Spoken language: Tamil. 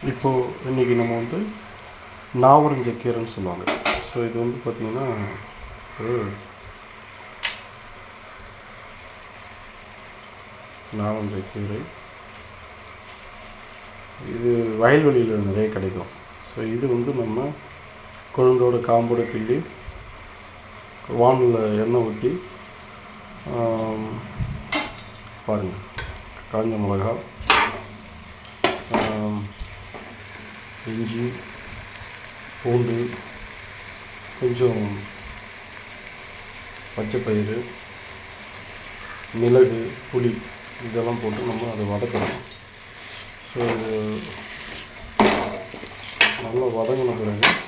இப்போது இன்றைக்கி நம்ம வந்து நாவரஞ்சக்கீரைன்னு சொல்லுவாங்க. ஸோ இது வந்து பார்த்திங்கன்னா ஒரு நாவரஞ்சக்கீரை. இது வயல்வெளியில் நிறைய கிடைக்கும். ஸோ இது வந்து நம்ம கொழுந்தோட காம்போட கிள்ளி வானில் எண்ணெய் ஊற்றி பாருங்கள், காஞ்ச மிளகா, இஞ்சி, பூண்டு, கொஞ்சம் பச்சைப்பயிறு, மிளகு, புளி இதெல்லாம் போட்டு நம்ம அதை வதக்கணும். ஸோ இது நல்லா வதங்கின பிறகு